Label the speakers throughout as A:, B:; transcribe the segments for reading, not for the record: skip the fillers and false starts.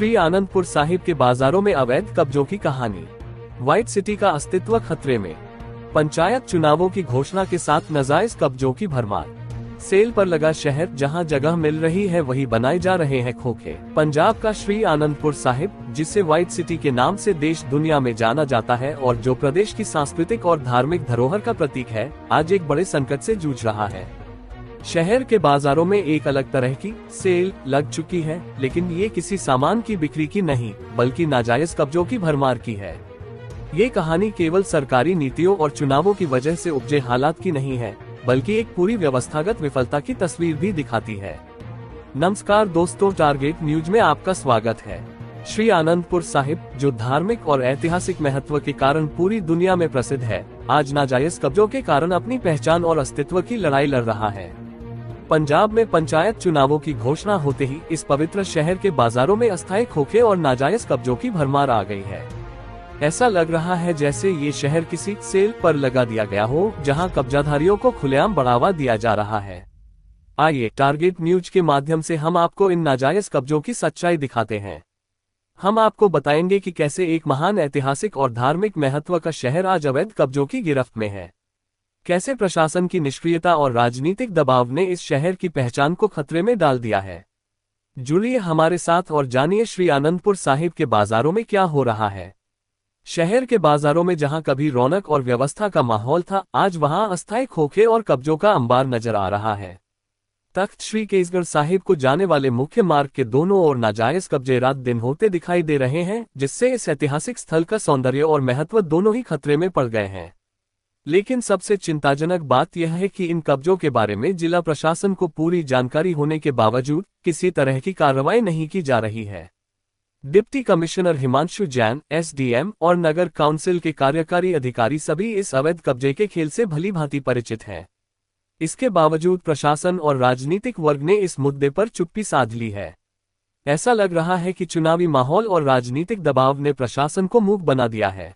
A: श्री आनंदपुर साहिब के बाजारों में अवैध कब्जों की कहानी। व्हाइट सिटी का अस्तित्व खतरे में। पंचायत चुनावों की घोषणा के साथ नाजायज कब्जों की भरमार। सेल पर लगा शहर, जहां जगह मिल रही है वहीं बनाए जा रहे हैं खोखे। पंजाब का श्री आनंदपुर साहिब, जिसे व्हाइट सिटी के नाम से देश दुनिया में जाना जाता है और जो प्रदेश की सांस्कृतिक और धार्मिक धरोहर का प्रतीक है, आज एक बड़े संकट से जूझ रहा है। शहर के बाजारों में एक अलग तरह की सेल लग चुकी है, लेकिन ये किसी सामान की बिक्री की नहीं, बल्कि नाजायज कब्जों की भरमार की है। ये कहानी केवल सरकारी नीतियों और चुनावों की वजह से उपजे हालात की नहीं है, बल्कि एक पूरी व्यवस्थागत विफलता की तस्वीर भी दिखाती है। नमस्कार दोस्तों, टारगेट न्यूज में आपका स्वागत है। श्री आनंदपुर साहिब, जो धार्मिक और ऐतिहासिक महत्व के कारण पूरी दुनिया में प्रसिद्ध है, आज नाजायज कब्जों के कारण अपनी पहचान और अस्तित्व की लड़ाई लड़ रहा है। पंजाब में पंचायत चुनावों की घोषणा होते ही इस पवित्र शहर के बाजारों में अस्थायी खोखे और नाजायज कब्जों की भरमार आ गई है। ऐसा लग रहा है जैसे ये शहर किसी सेल पर लगा दिया गया हो, जहां कब्जाधारियों को खुलेआम बढ़ावा दिया जा रहा है। आइए टारगेट न्यूज के माध्यम से हम आपको इन नाजायज कब्जों की सच्चाई दिखाते हैं। हम आपको बताएंगे कि कैसे एक महान ऐतिहासिक और धार्मिक महत्व का शहर आज अवैध कब्जों की गिरफ्त में है। कैसे प्रशासन की निष्क्रियता और राजनीतिक दबाव ने इस शहर की पहचान को खतरे में डाल दिया है। जुड़िए हमारे साथ और जानिए श्री आनंदपुर साहिब के बाजारों में क्या हो रहा है। शहर के बाजारों में जहां कभी रौनक और व्यवस्था का माहौल था, आज वहां अस्थायी खोखे और कब्जों का अंबार नजर आ रहा है। तख्त श्री केसगढ़ साहिब को जाने वाले मुख्य मार्ग के दोनों ओर नाजायज कब्जे रात दिन होते दिखाई दे रहे हैं, जिससे इस ऐतिहासिक स्थल का सौंदर्य और महत्व दोनों ही खतरे में पड़ गए हैं। लेकिन सबसे चिंताजनक बात यह है कि इन कब्जों के बारे में जिला प्रशासन को पूरी जानकारी होने के बावजूद किसी तरह की कार्रवाई नहीं की जा रही है। Deputy commissioner Himanshu Jain, SDM और नगर काउंसिल के कार्यकारी अधिकारी सभी इस अवैध कब्जे के खेल से भलीभांति परिचित हैं। इसके बावजूद प्रशासन और राजनीतिक वर्ग ने इस मुद्दे पर चुप्पी साध ली है। ऐसा लग रहा है कि चुनावी माहौल और राजनीतिक दबाव ने प्रशासन को मूक बना दिया है।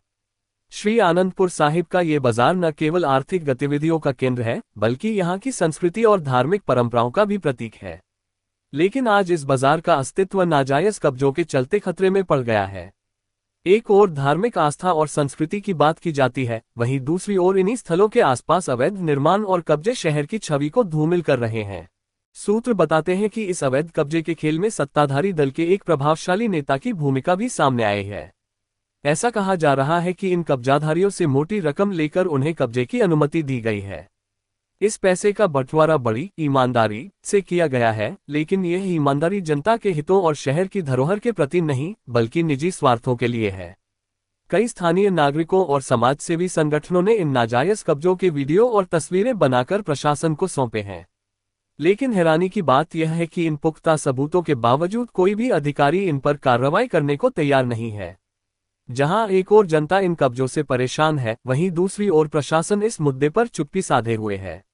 A: श्री आनंदपुर साहिब का ये बाजार न केवल आर्थिक गतिविधियों का केंद्र है, बल्कि यहाँ की संस्कृति और धार्मिक परंपराओं का भी प्रतीक है। लेकिन आज इस बाजार का अस्तित्व नाजायज कब्जों के चलते खतरे में पड़ गया है। एक ओर धार्मिक आस्था और संस्कृति की बात की जाती है, वहीं दूसरी ओर इन्हीं स्थलों के आसपास अवैध निर्माण और कब्जे शहर की छवि को धूमिल कर रहे हैं। सूत्र बताते हैं कि इस अवैध कब्जे के खेल में सत्ताधारी दल के एक प्रभावशाली नेता की भूमिका भी सामने आई है। ऐसा कहा जा रहा है कि इन कब्जाधारियों से मोटी रकम लेकर उन्हें कब्जे की अनुमति दी गई है। इस पैसे का बंटवारा बड़ी ईमानदारी से किया गया है, लेकिन यह ईमानदारी जनता के हितों और शहर की धरोहर के प्रति नहीं, बल्कि निजी स्वार्थों के लिए है। कई स्थानीय नागरिकों और समाजसेवी संगठनों ने इन नाजायज कब्जों के वीडियो और तस्वीरें बनाकर प्रशासन को सौंपे हैं। लेकिन हैरानी की बात यह है कि इन पुख्ता सबूतों के बावजूद कोई भी अधिकारी इन पर कार्रवाई करने को तैयार नहीं है। जहां एक ओर जनता इन कब्जों से परेशान है, वहीं दूसरी ओर प्रशासन इस मुद्दे पर चुप्पी साधे हुए है।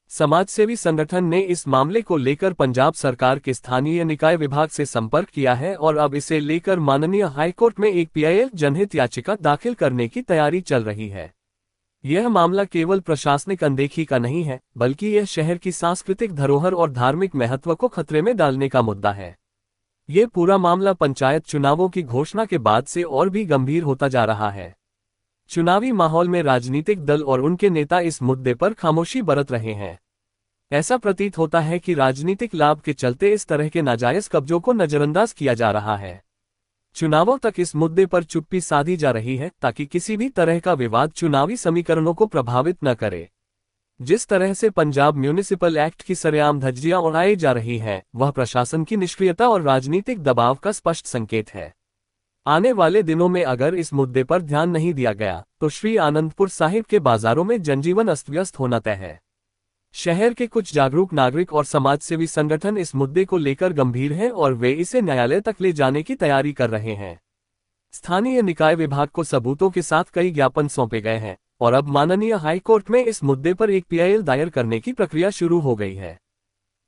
A: समाजसेवी संगठन ने इस मामले को लेकर पंजाब सरकार के स्थानीय निकाय विभाग से संपर्क किया है और अब इसे लेकर माननीय हाईकोर्ट में एक पीआईएल जनहित याचिका दाखिल करने की तैयारी चल रही है। यह मामला केवल प्रशासनिक अनदेखी का नहीं है, बल्कि यह शहर की सांस्कृतिक धरोहर और धार्मिक महत्व को खतरे में डालने का मुद्दा है। ये पूरा मामला पंचायत चुनावों की घोषणा के बाद से और भी गंभीर होता जा रहा है। चुनावी माहौल में राजनीतिक दल और उनके नेता इस मुद्दे पर खामोशी बरत रहे हैं। ऐसा प्रतीत होता है कि राजनीतिक लाभ के चलते इस तरह के नाजायज कब्जों को नजरअंदाज किया जा रहा है। चुनावों तक इस मुद्दे पर चुप्पी साधी जा रही है, ताकि किसी भी तरह का विवाद चुनावी समीकरणों को प्रभावित न करे। जिस तरह से पंजाब म्यूनिसिपल एक्ट की सरेआम धज्जियां उड़ाई जा रही हैं, वह प्रशासन की निष्क्रियता और राजनीतिक दबाव का स्पष्ट संकेत है। आने वाले दिनों में अगर इस मुद्दे पर ध्यान नहीं दिया गया, तो श्री आनंदपुर साहिब के बाजारों में जनजीवन अस्त-व्यस्त होना तय है। शहर के कुछ जागरूक नागरिक और समाजसेवी संगठन इस मुद्दे को लेकर गंभीर हैं और वे इसे न्यायालय तक ले जाने की तैयारी कर रहे हैं। स्थानीय निकाय विभाग को सबूतों के साथ कई ज्ञापन सौंपे गए हैं और अब माननीय हाईकोर्ट में इस मुद्दे पर एक पीआईएल दायर करने की प्रक्रिया शुरू हो गई है।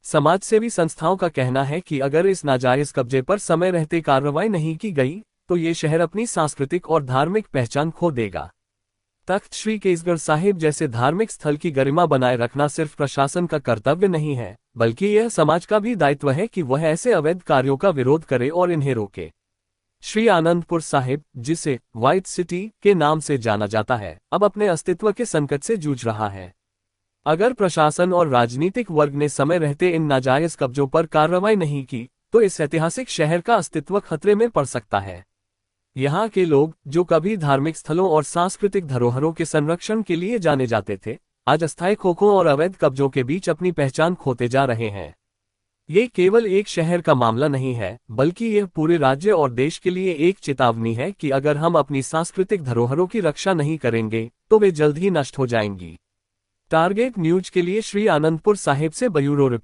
A: समाजसेवी संस्थाओं का कहना है कि अगर इस नाजायज कब्जे पर समय रहते कार्रवाई नहीं की गई, तो ये शहर अपनी सांस्कृतिक और धार्मिक पहचान खो देगा। तख्त श्री केसगढ़ साहिब जैसे धार्मिक स्थल की गरिमा बनाए रखना सिर्फ प्रशासन का कर्तव्य नहीं है, बल्कि यह समाज का भी दायित्व है कि वह ऐसे अवैध कार्यों का विरोध करे और इन्हें रोके। श्री आनंदपुर साहिब, जिसे व्हाइट सिटी के नाम से जाना जाता है, अब अपने अस्तित्व के संकट से जूझ रहा है। अगर प्रशासन और राजनीतिक वर्ग ने समय रहते इन नाजायज कब्जों पर कार्रवाई नहीं की, तो इस ऐतिहासिक शहर का अस्तित्व खतरे में पड़ सकता है। यहाँ के लोग, जो कभी धार्मिक स्थलों और सांस्कृतिक धरोहरों के संरक्षण के लिए जाने जाते थे, आज अस्थायी खोखों और अवैध कब्जों के बीच अपनी पहचान खोते जा रहे हैं। ये केवल एक शहर का मामला नहीं है, बल्कि यह पूरे राज्य और देश के लिए एक चेतावनी है कि अगर हम अपनी सांस्कृतिक धरोहरों की रक्षा नहीं करेंगे, तो वे जल्द ही नष्ट हो जाएंगी। टारगेट न्यूज के लिए श्री आनंदपुर साहिब से ब्यूरो रिपोर्ट।